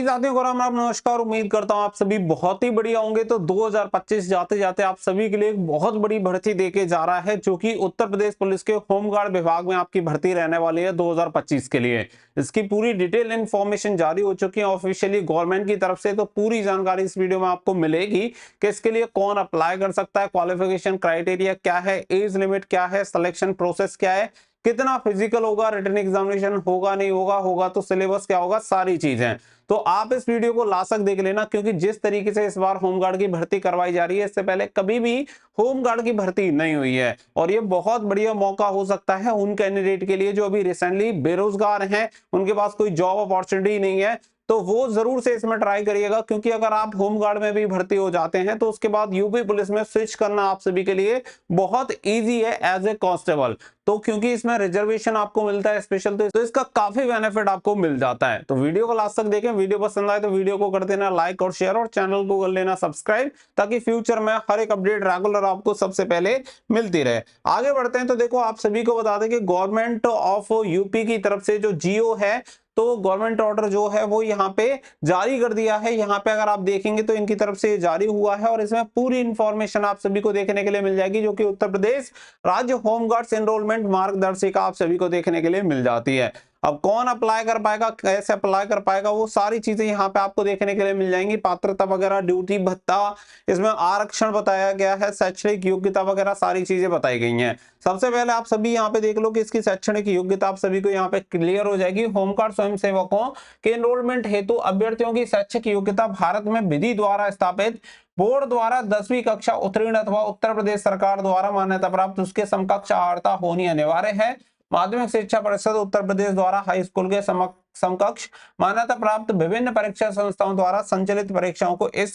साथियों को राम राम नमस्कार। उम्मीद करता हूं आप सभी बहुत ही बढ़िया होंगे। तो 2025 जाते जाते आप सभी के लिए एक बहुत बड़ी भर्ती देके जा रहा है, जो कि उत्तर प्रदेश पुलिस के होमगार्ड विभाग में आपकी भर्ती रहने वाली है 2025 के लिए। इसकी पूरी डिटेल इन्फॉर्मेशन जारी हो चुकी है ऑफिशियली गवर्नमेंट की तरफ से। तो पूरी जानकारी इस वीडियो में आपको मिलेगी कि इसके लिए कौन अप्लाई कर सकता है, क्वालिफिकेशन क्राइटेरिया क्या है, एज लिमिट क्या है, सिलेक्शन प्रोसेस क्या है, कितना फिजिकल होगा, रिटन एग्जामिनेशन होगा नहीं होगा, होगा तो सिलेबस क्या होगा, सारी चीजें। तो आप इस वीडियो को लास्ट देख लेना, क्योंकि जिस तरीके से इस बार होमगार्ड की भर्ती करवाई जा रही है, इससे पहले कभी भी होमगार्ड की भर्ती नहीं हुई है। और ये बहुत बढ़िया मौका हो सकता है उन कैंडिडेट के लिए जो अभी रिसेंटली बेरोजगार हैं, उनके पास कोई जॉब अपॉर्चुनिटी नहीं है। तो वो जरूर से इसमें ट्राई करिएगा, क्योंकि अगर आप होमगार्ड में भी भर्ती हो जाते हैं तो उसके बाद यूपी पुलिस में स्विच करना आप सभी के लिए बहुत इजी है एज ए कांस्टेबल। तो क्योंकि इसमें रिजर्वेशन आपको मिलता है स्पेशल, तो इसका काफी बेनिफिट आपको मिल जाता है। तो वीडियो को लास्ट तक देखें। वीडियो पसंद आए तो वीडियो को कर देना लाइक और शेयर, और चैनल को कर लेना सब्सक्राइब, ताकि फ्यूचर में हर एक अपडेट रेगुलर आपको सबसे पहले मिलती रहे। आगे बढ़ते हैं। तो देखो, आप सभी को बता दें कि गवर्नमेंट ऑफ यूपी की तरफ से जो जियो है, तो गवर्नमेंट ऑर्डर जो है वो यहाँ पे जारी कर दिया है। यहाँ पे अगर आप देखेंगे तो इनकी तरफ से जारी हुआ है, और इसमें पूरी इंफॉर्मेशन आप सभी को देखने के लिए मिल जाएगी, जो कि उत्तर प्रदेश राज्य होमगार्ड्स एनरोलमेंट मार्गदर्शिका आप सभी को देखने के लिए मिल जाती है। अब कौन अप्लाई कर पाएगा, कैसे अप्लाई कर पाएगा, वो सारी चीजें यहाँ पे आपको देखने के लिए मिल जाएंगी। पात्रता वगैरह, ड्यूटी भत्ता, इसमें आरक्षण बताया गया है, शैक्षणिक योग्यता वगैरह सारी चीजें बताई गई हैं। सबसे पहले आप सभी यहाँ पे देख लो कि इसकी शैक्षणिक योग्यता आप सभी को यहाँ पे क्लियर हो जाएगी। होमगार्ड स्वयंसेवकों के एनरोलमेंट हेतु अभ्यर्थियों की शैक्षिक योग्यता भारत में विधि द्वारा स्थापित बोर्ड द्वारा 10वीं कक्षा उत्तीर्ण अथवा उत्तर प्रदेश सरकार द्वारा मान्यता प्राप्त उसके समकक्ष अर्हता होनी अनिवार्य है। माध्यमिक शिक्षा परिषद उत्तर प्रदेश द्वारा हाई स्कूल के समकक्ष मान्यता प्राप्त विभिन्न परीक्षा संस्थाओं द्वारा संचालित परीक्षाओं को इस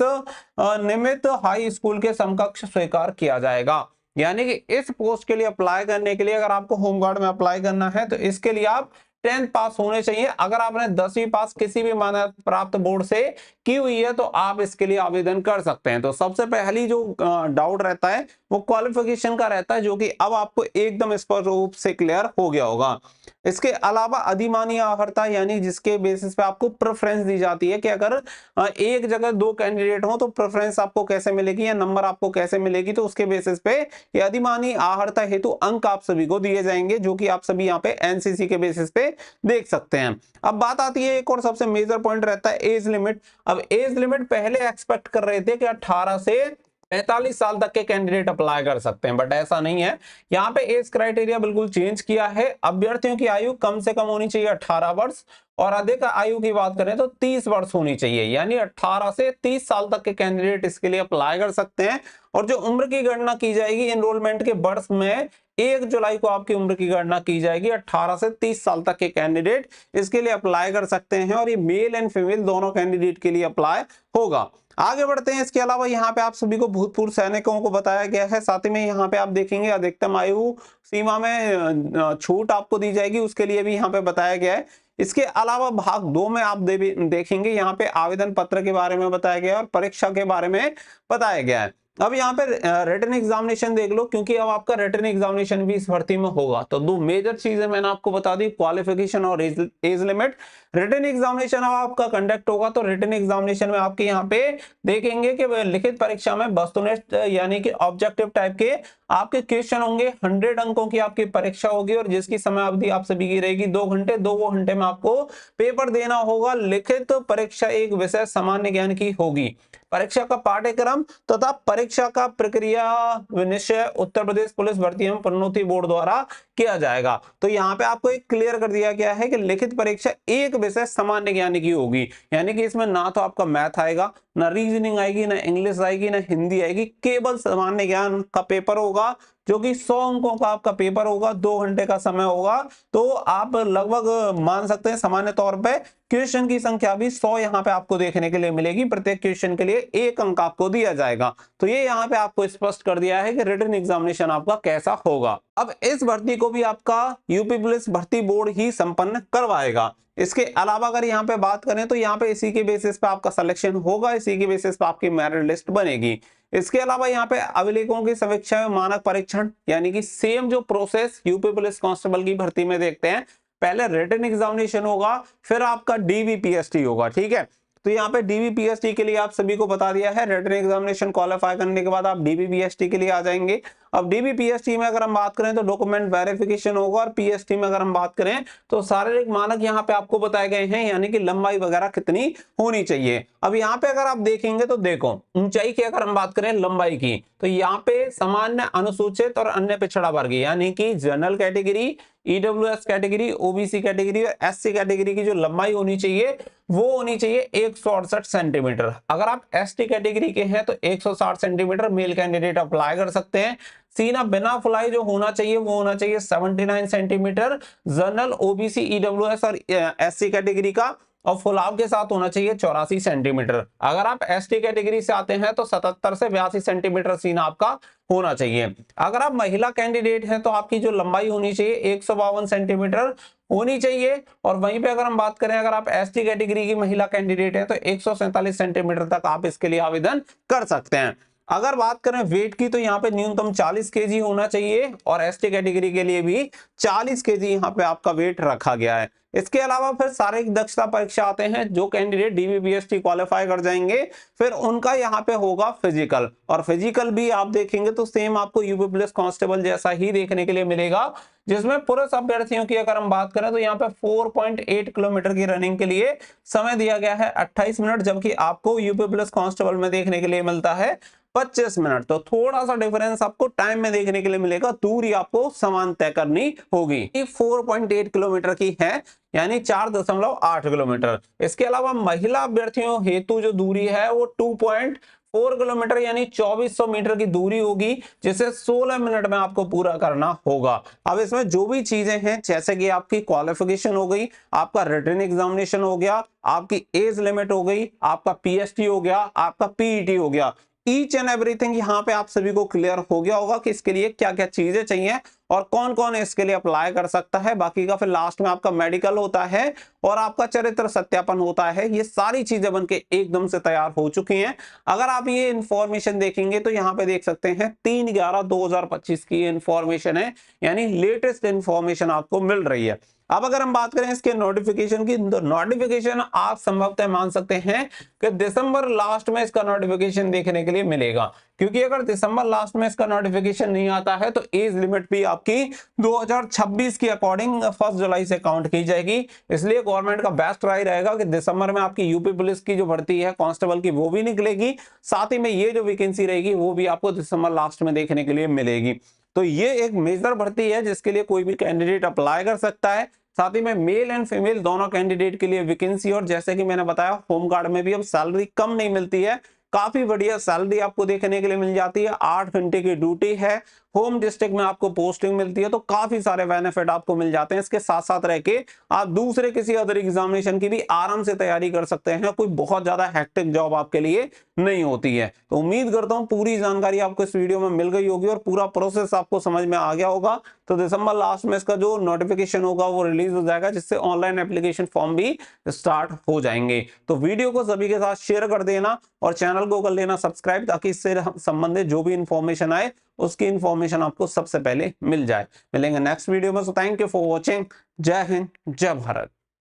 निमित्त हाई स्कूल के समकक्ष स्वीकार किया जाएगा। यानी कि इस पोस्ट के लिए अप्लाई करने के लिए, अगर आपको होमगार्ड में अप्लाई करना है, तो इसके लिए आप 10th पास होने चाहिए। अगर आपने 10वीं पास किसी भी मान्यता प्राप्त बोर्ड से की हुई है तो आप इसके लिए आवेदन कर सकते हैं। तो सबसे पहली जो डाउट रहता है वो क्वालिफिकेशन का रहता है, जो कि अब आपको एकदम स्पष्ट रूप से क्लियर हो गया होगा। इसके अलावा अधिमानी अर्हता, यानी जिसके बेसिस पे आपको प्रेफरेंस दी जाती है कि अगर एक जगह दो कैंडिडेट हो तो प्रेफरेंस आपको कैसे मिलेगी या नंबर आपको कैसे मिलेगी, तो उसके बेसिस पे ये अधिमानी अर्हता हेतु अंक आप सभी को दिए जाएंगे, जो कि आप सभी यहाँ पे एनसीसी के बेसिस पे देख सकते हैं। अब बात आती है एक और सबसे मेजर पॉइंट रहता है एज लिमिट। अब एज लिमिट पहले एक्सपेक्ट कर रहे थे कि 18 से 45 साल तक के कैंडिडेट अप्लाई कर सकते हैं, बट ऐसा नहीं है। यहाँ पे एज क्राइटेरिया बिल्कुल चेंज किया है। अभ्यर्थियों की आयु कम से कम होनी चाहिए 18 वर्ष, और अधिक आयु की बात करें तो 30 वर्ष होनी चाहिए। यानी 18 से 30 साल तक के कैंडिडेट इसके लिए अप्लाई कर सकते हैं। और जो उम्र की गणना की जाएगी एनरोलमेंट के वर्ष में, 1 जुलाई को आपकी उम्र की गणना की जाएगी। 18 से 30 साल तक के कैंडिडेट इसके लिए अप्लाई कर सकते हैं, और ये मेल एंड फीमेल दोनों कैंडिडेट के लिए अप्लाई होगा। आगे बढ़ते हैं। इसके अलावा यहाँ पे आप सभी को भूतपूर्व सैनिकों को बताया गया है। साथ ही में यहाँ पे आप देखेंगे अधिकतम आयु सीमा में छूट आपको दी जाएगी, उसके लिए भी यहाँ पे बताया गया है। इसके अलावा भाग 2 में आप देखेंगे यहाँ पे आवेदन पत्र के बारे में बताया गया है और परीक्षा के बारे में बताया गया है। अब यहाँ पे रिटन एग्जामिनेशन देख लो, क्योंकि अब आपका रिटन एग्जामिनेशन भी इस भर्ती में होगा। तो दो मेजर चीजें मैंने आपको बता दी, क्वालिफिकेशन और एज लिमिट। रिटन एग्जामिनेशन अब आपका कंडक्ट होगा, तो रिटन एग्जामिनेशन में आपके यहाँ पे देखेंगे कि लिखित परीक्षा में वस्तुनिष्ठ यानी कि ऑब्जेक्टिव टाइप के आपके क्वेश्चन होंगे। 100 अंकों की आपकी परीक्षा होगी, और जिसकी समय अवधि आप सभी की रहेगी 2 घंटे। 2 घंटे में आपको पेपर देना होगा। लिखित परीक्षा एक विषय सामान्य ज्ञान की होगी। परीक्षा का पाठ्यक्रम तथा परीक्षा का प्रक्रिया निश्चय उत्तर प्रदेश पुलिस भर्ती एवं प्रोन्नति बोर्ड द्वारा किया जाएगा। तो यहाँ पे आपको एक क्लियर कर दिया गया है कि लिखित परीक्षा एक विषय सामान्य ज्ञान की होगी। यानी कि इसमें ना तो आपका मैथ आएगा, ना रीजनिंग आएगी, ना इंग्लिश आएगी, ना हिंदी आएगी, केवल सामान्य ज्ञान का पेपर होगा, जो कि 100 अंकों का आपका पेपर होगा। 2 घंटे का समय होगा। तो आप लगभग मान सकते हैं सामान्य तौर पे क्वेश्चन की संख्या भी 100 यहाँ पे आपको देखने के लिए मिलेगी। प्रत्येक क्वेश्चन के लिए 1 अंक आपको दिया जाएगा। तो ये यहाँ पे आपको स्पष्ट कर दिया है कि रिटन एग्जामिनेशन आपका कैसा होगा। अब इस भर्ती को भी आपका यूपी पुलिस भर्ती बोर्ड ही संपन्न करवाएगा। इसके अलावा अगर यहाँ पे बात करें तो यहाँ पे इसी के बेसिस पे आपका सिलेक्शन होगा, इसी के बेसिस पे आपकी मेरिट लिस्ट बनेगी। इसके अलावा यहाँ पे अभिलेखों की समीक्षा में मानक परीक्षण, यानी कि सेम जो प्रोसेस यूपी पुलिस कांस्टेबल की भर्ती में देखते हैं, पहले रिटन एग्जामिनेशन होगा, फिर आपका डीवीपीएसटी होगा। ठीक है, तो यहाँ पे डीबीपीएसटी के लिए आप सभी को बता दिया है, रिटन एग्जामिनेशन क्वालिफाई करने के बाद आप डीबीपीएसटी के लिए आ जाएंगे। अब डीबीपीएसटी में अगर हम बात करें तो डॉक्यूमेंट वेरिफिकेशन होगा, और पीएसटी में अगर हम बात करें तो शारीरिक मानक यहाँ पे आपको बताए गए हैं, यानी कि लंबाई वगैरह कितनी होनी चाहिए। अब यहाँ पे अगर आप देखेंगे तो देखो, ऊंचाई की अगर हम बात करें लंबाई की, तो यहाँ पे सामान्य, अनुसूचित और अन्य पिछड़ा वर्ग यानी कि general category, EWS category, OBC category और एससी कैटेगरी की जो लंबाई होनी चाहिए वो होनी चाहिए 168 सेंटीमीटर। अगर आप एसटी कैटेगरी के हैं तो 160 सेंटीमीटर मेल कैंडिडेट अप्लाई कर सकते हैं। सीना बिना फुलाई जो होना चाहिए वो होना चाहिए 79 सेंटीमीटर जनरल, ओबीसी, ईडब्ल्यूएस और एससी कैटेगरी का, और फुलाव के साथ होना चाहिए 84 सेंटीमीटर। अगर आप एसटी कैटेगरी से आते हैं तो 77 से 82 सेंटीमीटर सीना आपका होना चाहिए। अगर आप महिला कैंडिडेट हैं तो आपकी जो लंबाई होनी चाहिए 152 सेंटीमीटर होनी चाहिए। और वहीं पे अगर हम बात करें, अगर आप एसटी कैटेगरी की महिला कैंडिडेट हैं तो 147 सेंटीमीटर तक आप इसके लिए आवेदन कर सकते हैं। अगर बात करें वेट की, तो यहाँ पे न्यूनतम 40 केजी होना चाहिए, और एसटी कैटेगरी के लिए भी 40 केजी यहाँ पे आपका वेट रखा गया है। इसके अलावा फिर शारीरिक दक्षता परीक्षा आते हैं, जो कैंडिडेट डीबीपीएसटी क्वालिफाई कर जाएंगे फिर उनका यहाँ पे होगा फिजिकल, और फिजिकल भी आप देखेंगे तो सेम आपको यूपी पुलिस कांस्टेबल जैसा ही देखने के लिए मिलेगा, जिसमें पुरुष अभ्यर्थियों की अगर हम बात करें तो यहाँ पे 4.8 किलोमीटर की रनिंग के लिए समय दिया गया है 28 मिनट, जबकि आपको यूपी पुलिस कांस्टेबल में देखने के लिए मिलता है 25 मिनट। तो थोड़ा सा डिफरेंस आपको टाइम में देखने के लिए मिलेगा, दूरी आपको समान तय करनी होगी। 4.8 किलोमीटर की है, यानी 4.8 किलोमीटर। इसके अलावा महिला अभ्यर्थियों हेतु जो दूरी है वो 2.4 किलोमीटर यानी 2400 मीटर की दूरी होगी, जिसे 16 मिनट में आपको पूरा करना होगा। अब इसमें जो भी चीजें हैं, जैसे कि आपकी क्वालिफिकेशन हो गई, आपका रिटन एग्जामिनेशन हो गया, आपकी एज लिमिट हो गई, आपका पीएसटी हो गया, आपका पीईटी हो गया, ईच एंड एवरीथिंग यहाँ पे आप सभी को क्लियर हो गया होगा कि इसके लिए क्या क्या चीजें चाहिए और कौन कौन इसके लिए अप्लाई कर सकता है। बाकी का फिर लास्ट में आपका मेडिकल होता है और आपका चरित्र सत्यापन होता है। ये सारी चीजें बनके एकदम से तैयार हो चुकी हैं। अगर आप ये इंफॉर्मेशन देखेंगे तो यहाँ पे देख सकते हैं 3/11/2025 की इंफॉर्मेशन है, यानी लेटेस्ट इंफॉर्मेशन आपको मिल रही है। अब अगर हम बात करें इसके नोटिफिकेशन की, तो नोटिफिकेशन आप संभवतः मान सकते हैं कि दिसंबर लास्ट में इसका नोटिफिकेशन देखने के लिए मिलेगा, क्योंकि अगर दिसंबर लास्ट में इसका नोटिफिकेशन नहीं आता है तो एज लिमिट भी आपकी 2026 के अकॉर्डिंग 1 जुलाई से काउंट की जाएगी। इसलिए गवर्नमेंट का बेस्ट ट्राई रहेगा कि दिसंबर में आपकी यूपी पुलिस की जो भर्ती है कांस्टेबल की वो भी निकलेगी, साथ ही में ये जो वैकेंसी रहेगी वो भी आपको दिसंबर लास्ट में देखने के लिए मिलेगी। तो ये एक मेजर भर्ती है जिसके लिए कोई भी कैंडिडेट अप्लाई कर सकता है। साथ ही में मेल एंड फीमेल दोनों कैंडिडेट के लिए वैकेंसी, और जैसे कि मैंने बताया होमगार्ड में भी अब सैलरी कम नहीं मिलती है, काफी बढ़िया सैलरी आपको देखने के लिए मिल जाती है। 8 घंटे की ड्यूटी है, होम डिस्ट्रिक्ट में आपको पोस्टिंग मिलती है, तो काफी सारे बेनिफिट आपको मिल जाते हैं। इसके साथ साथ रह के आप दूसरे किसी अदर एग्जामिनेशन की भी आराम से तैयारी कर सकते हैं, कोई बहुत ज्यादा हेक्टिक जॉब आपके लिए नहीं होती है। तो उम्मीद करता हूं पूरी जानकारी आपको इस वीडियो में मिल गई होगी और पूरा प्रोसेस आपको समझ में आ गया होगा। तो दिसंबर लास्ट में इसका जो नोटिफिकेशन होगा वो रिलीज हो जाएगा, जिससे ऑनलाइन एप्लीकेशन फॉर्म भी स्टार्ट हो जाएंगे। तो वीडियो को सभी के साथ शेयर कर देना और चैनल को कर लेना सब्सक्राइब, ताकि इससे संबंधित जो भी इंफॉर्मेशन आए उसकी इंफॉर्मेशन आपको सबसे पहले मिल जाए। मिलेंगे नेक्स्ट वीडियो में। So thank you for watching. जय हिंद, जय भारत।